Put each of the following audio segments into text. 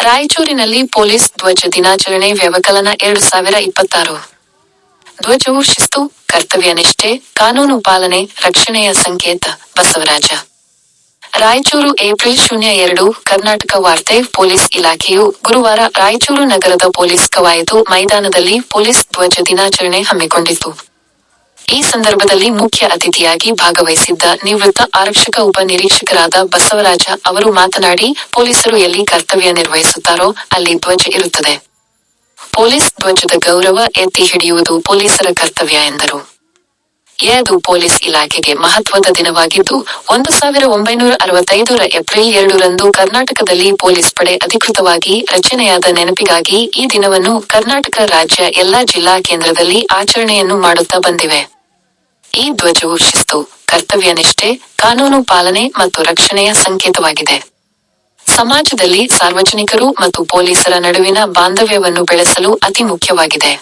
ರಾಯಚೂರಿನಲ್ಲಿ ಪೊಲೀಸ್ ಧ್ವಜ ದಿನಾಚರಣೆ ವ್ಯವಕಲನ 2026. ಧ್ವಜವು ಶಿಸ್ತು, ಕರ್ತವ್ಯನಿಷ್ಠೆ, ಕಾನೂನು ಪಾಲನೆ, ರಕ್ಷಣೆಯ ಸಂಕೇತ. ಬಸವರಾಜ. ರಾಯಚೂರು ಏಪ್ರಿಲ್ 02 ಕರ್ನಾಟಕ ವಾರ್ತೆ ಪೊಲೀಸ್ ಇಲಾಖೆಯು ಗುರುವಾರ ರಾಯಚೂರು ನಗರದ ಪೊಲೀಸ್ ಕವಾಯತು ಮೈದಾನದಲ್ಲಿ ಪೊಲೀಸ್ ಧ್ವಜ ದಿನಾಚರಣೆ ಹಮ್ಮಿಕೊಂಡಿತು. ಈ ಸಂದರ್ಭದಲ್ಲಿ ಮುಖ್ಯ ಅತಿಥಿಯಾಗಿ ಭಾಗವಹಿಸಿದ್ದ ನಿವೃತ್ತ ಆರಕ್ಷಕ ಉಪ ನಿರೀಕ್ಷಕರಾದ ಬಸವರಾಜ ಅವರು ಮಾತನಾಡಿ, ಪೊಲೀಸರು ಎಲ್ಲಿ ಕರ್ತವ್ಯ ನಿರ್ವಹಿಸುತ್ತಾರೋ ಅಲ್ಲಿ ಧ್ವಜ ಇರುತ್ತದೆ. ಪೊಲೀಸ್ ಧ್ವಜದ ಗೌರವ ಎತ್ತಿ ಹಿಡಿಯುವುದು ಪೊಲೀಸರ ಕರ್ತವ್ಯ ಎಂದರು. ಅದು ಪೊಲೀಸ್ ಇಲಾಖೆಗೆ ಮಹತ್ವದ ದಿನವಾಗಿದ್ದು, 1965 ಏಪ್ರಿಲ್ 2 ಕರ್ನಾಟಕದಲ್ಲಿ ಪೊಲೀಸ್ ಪಡೆ ಅಧಿಕೃತವಾಗಿ ರಚನೆಯಾದ ನೆನಪಿಗಾಗಿ ಈ ದಿನವನ್ನು ಕರ್ನಾಟಕ ರಾಜ್ಯ ಎಲ್ಲಾ ಜಿಲ್ಲಾ ಕೇಂದ್ರದಲ್ಲಿ ಆಚರಣೆಯನ್ನು ಮಾಡುತ್ತಾ ಬಂದಿವೆ. ಈ ಧ್ವಜವು ಶಿಸ್ತು, ಕರ್ತವ್ಯನಿಷ್ಠೆ, ಕಾನೂನು ಪಾಲನೆ ಮತ್ತು ರಕ್ಷಣೆಯ ಸಂಕೇತವಾಗಿದೆ. ಸಮಾಜದಲ್ಲಿ ಸಾರ್ವಜನಿಕರು ಮತ್ತು ಪೊಲೀಸರ ನಡುವಿನ ಬಾಂಧವ್ಯವನ್ನು ಬೆಳೆಸಲು ಅತಿ ಮುಖ್ಯವಾಗಿದೆ.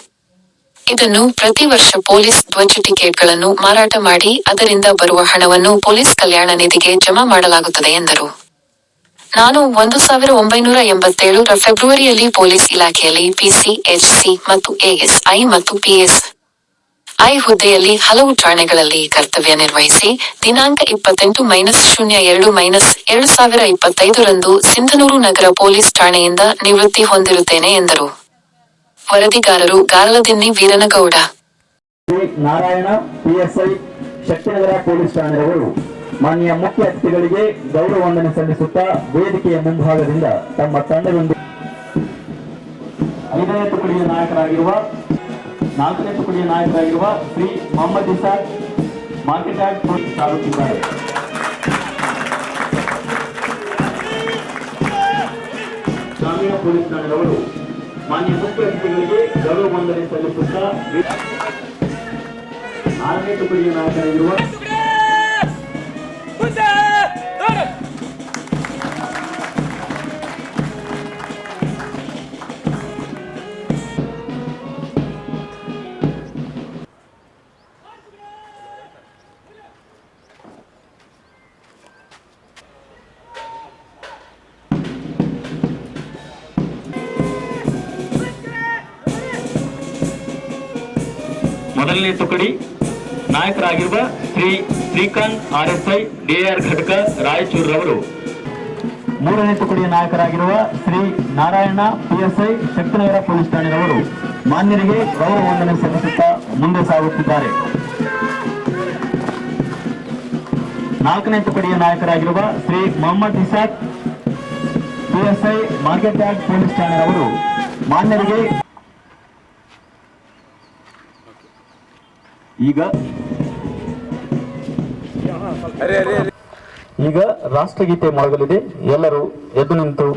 ಇದನ್ನು ಪ್ರತಿ ವರ್ಷ ಪೊಲೀಸ್ ಧ್ವಜ ಟಿಕೆಟ್ಗಳನ್ನು ಮಾರಾಟ ಮಾಡಿ ಅದರಿಂದ ಬರುವ ಹಣವನ್ನು ಪೊಲೀಸ್ ಕಲ್ಯಾಣ ನಿಧಿಗೆ ಜಮಾ ಮಾಡಲಾಗುತ್ತದೆ ಎಂದರು. ನಾನು 1987 ಫೆಬ್ರವರಿಯಲ್ಲಿ ಪೊಲೀಸ್ ಇಲಾಖೆಯಲ್ಲಿ ಪಿಸಿ, ಎಚ್ಸಿ ಮತ್ತು ಎಎಸ್ಐ ಮತ್ತು ಪಿಎಸ್ಐ ಹುದ್ದೆಯಲ್ಲಿ ಹಲವು ಠಾಣೆಗಳಲ್ಲಿ ಕರ್ತವ್ಯ ನಿರ್ವಹಿಸಿ, ದಿನಾಂಕ 28-02-2025 ಸಿಂಧನೂರು ನಗರ ಪೊಲೀಸ್ ಠಾಣೆಯಿಂದ ನಿವೃತ್ತಿ ಹೊಂದಿರುತ್ತೇನೆ ಎಂದರು. ವರದಿಗಾರರು ಗಾರ್ಲದಿನ್ನಿ ವೀರನಗೌಡ. ನಾರಾಯಣ ಪಿಎಸ್ಐ, ಶಕ್ತಿನಗರ ಪೊಲೀಸ್ ಠಾಣೆಯವರು ಮಾನ್ಯ ಮುಖ್ಯ ಅತಿಥಿಗಳಿಗೆ ಗೌರವ ವಂದನೆ ಸಲ್ಲಿಸುತ್ತಾ ವೇದಿಕೆಯ ಮುಂಭಾಗದಿಂದ ತಮ್ಮ ತಂಡದೊಂದಿಗೆ 5ನೇ ತುಕಡಿಯ ನಾಯಕರಾಗಿರುವ 4ನೇ ತುಕಡಿಯ ನಾಯಕರಾಗಿರುವ ಶ್ರೀ ಮೊಹಮ್ಮದ್ ಇಸಾಕ್ ಮಾರ್ಕೆಟ್ ಯಾರ್ಡ್ ಸಾಗುತ್ತಿದ್ದಾರೆ. ಗ್ರಾಮೀಣ ಪೊಲೀಸ್ ಠಾಣೆಯವರು ಮಾನ್ಯ ಮುಖ್ಯ ಅತಿಥಿಗಳಿಗೆ ಗೌರವ ವಂದನೆ ಸಲ್ಲಿಸುತ್ತಾ 6ನೇ ತುಕಡಿಯ ನಾಯಕರಾಗಿರುವ ಮೊದಲನೇ ತುಕಡಿ ನಾಯಕರಾಗಿರುವ ಶ್ರೀ ಶ್ರೀಕಾಂತ್ RSI DAR ಘಟಕ ರಾಯಚೂರವರು, 3ನೇ ತುಕಡಿಯ ನಾಯಕರಾಗಿರುವ ಶ್ರೀ ನಾರಾಯಣ PSI ಶಕ್ತಿನಗರ ಪೊಲೀಸ್ ಠಾಣೆಯವರು ಮಾನ್ಯರಿಗೆ ಗೌರವ ವಂದನೆ ಸಲ್ಲಿಸುತ್ತಾ ಮುಂದೆ ಸಾಗುತ್ತಿದ್ದಾರೆ. 4ನೇ ತುಕಡಿಯ ನಾಯಕರಾಗಿರುವ Shri Mohammed Isaq PSI market yard police ಠಾಣೆಯವರು ಮಾನ್ಯರಿಗೆ ಈಗ ರಾಷ್ಟ್ರಗೀತೆ ಮೊಳಗಲಿದೆ. ಎಲ್ಲರೂ ಎದ್ದು ನಿಂತು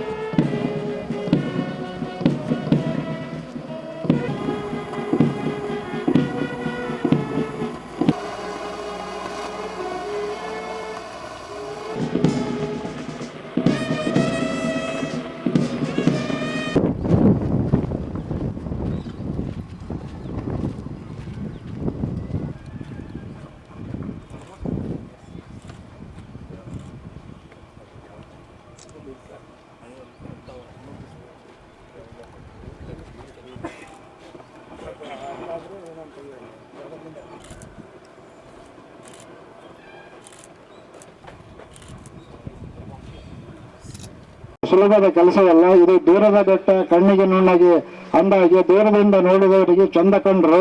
ಸುಲಭದ ಕೆಲಸವಲ್ಲ. ಇದು ದೂರದ ಬೆಟ್ಟ, ಕಣ್ಣಿಗೆ ನುಣ್ಣಗೆ ಅಂದಾಗೆ ದೂರದಿಂದ ನೋಡಿದವರಿಗೆ ಚಂದ ಕಂಡರು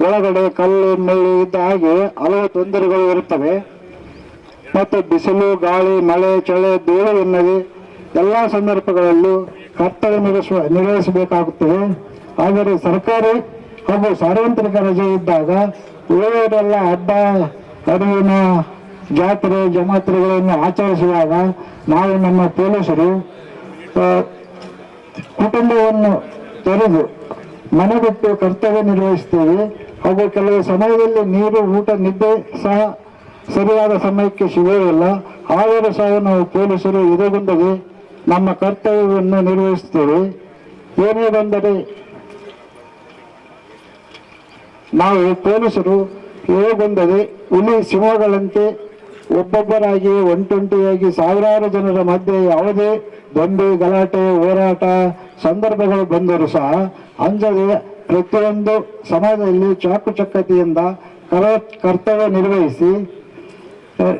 ಒಳಗಡೆ ಕಲ್ಲು ಮುಳ್ಳು ಇದ್ದ ಹಾಗೆ ಹಲವು ತೊಂದರೆಗಳು ಇರುತ್ತವೆ. ಮತ್ತು ಬಿಸಿಲು, ಗಾಳಿ, ಮಳೆ, ಚಳಿ, ಧೂಳು ಎನ್ನದೆ ಎಲ್ಲ ಸಂದರ್ಭಗಳಲ್ಲೂ ಕರ್ತವ್ಯ ನಿರ್ವಹಿಸಬೇಕಾಗುತ್ತದೆ. ಆದರೆ ಸರ್ಕಾರಿ ಹಾಗೂ ಸಾರ್ವತ್ರಿಕ ರಜೆ ಇದ್ದಾಗ ಉಳಿದವರೆಲ್ಲ ಹಬ್ಬ ಹರಿವಿನ ಜಾತ್ರೆ ಜಮಾತ್ರೆಗಳನ್ನು ಆಚರಿಸುವಾಗ ನಾವು ನಮ್ಮ ಪೊಲೀಸರು ಕುಟುಂಬವನ್ನು ತೊರೆದು ಮನೆ ಬಿಟ್ಟು ಕರ್ತವ್ಯ ನಿರ್ವಹಿಸ್ತೇವೆ. ಹಾಗೂ ಕೆಲವು ಸಮಯದಲ್ಲಿ ನೀರು, ಊಟ, ನಿದ್ದೆ ಸಹ ಸರಿಯಾದ ಸಮಯಕ್ಕೆ ಸಿಗುವುದಿಲ್ಲ. ಆದರೂ ಸಹ ನಾವು ಪೊಲೀಸರು ಎದೆಗುಂದದೆ ನಮ್ಮ ಕರ್ತವ್ಯವನ್ನು ನಿರ್ವಹಿಸುತ್ತೇವೆ. ಏನೇ ಬಂದರೆ ನಾವು ಪೊಲೀಸರು ಎದೆಗುಂದದೆ ಹುಲಿ ಸಿಂಹಗಳಂತೆ ಒಬ್ಬೊಬ್ಬರಾಗಿ ಒಂಟೊಂಟಿಯಾಗಿ ಸಾವಿರಾರು ಜನರ ಮಧ್ಯೆ ಯಾವುದೇ ದೊಂಬಿ ಗಲಾಟೆ ಹೋರಾಟ ಸಂದರ್ಭಗಳು ಬಂದರೂ ಸಹ ಅಂಜದೆ ಪ್ರತಿಯೊಂದು ಸಮಾಜದಲ್ಲಿ ಚಾಕುಚಕ್ಯತೆಯಿಂದ ಕರ್ತವ್ಯ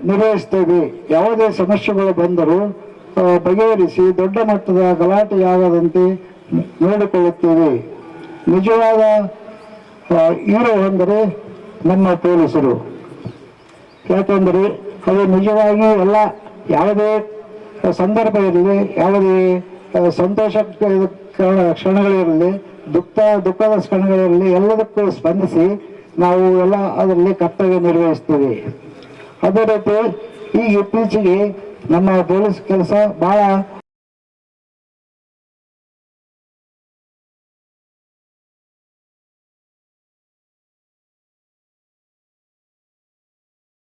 ನಿರ್ವಹಿಸ್ತೇವೆ. ಯಾವುದೇ ಸಮಸ್ಯೆಗಳು ಬಂದರೂ ಬಗೆಹರಿಸಿ ದೊಡ್ಡ ಮಟ್ಟದ ಗಲಾಟೆಯಾಗದಂತೆ ನೋಡಿಕೊಳ್ಳುತ್ತೇವೆ. ನಿಜವಾದ ಹೀರೋ ಅಂದರೆ ನಮ್ಮ ಪೊಲೀಸರು. ಯಾಕೆಂದರೆ ಅದು ನಿಜವಾಗಿ ಎಲ್ಲ ಯಾವುದೇ ಸಂದರ್ಭ ಇರಲಿ, ಯಾವುದೇ ಸಂತೋಷ ಕ್ಷಣಗಳಿರಲಿ, ದುಃಖದ ಕ್ಷಣಗಳಿರಲಿ, ಎಲ್ಲದಕ್ಕೂ ಸ್ಪಂದಿಸಿ ನಾವು ಎಲ್ಲ ಅದರಲ್ಲಿ ಕರ್ತವ್ಯ ನಿರ್ವಹಿಸ್ತೀವಿ. ಅದೇ ರೀತಿ ಈಗ ಇತ್ತೀಚೆಗೆ ನಮ್ಮ ಪೊಲೀಸ್ ಕೆಲಸ ಬಹಳ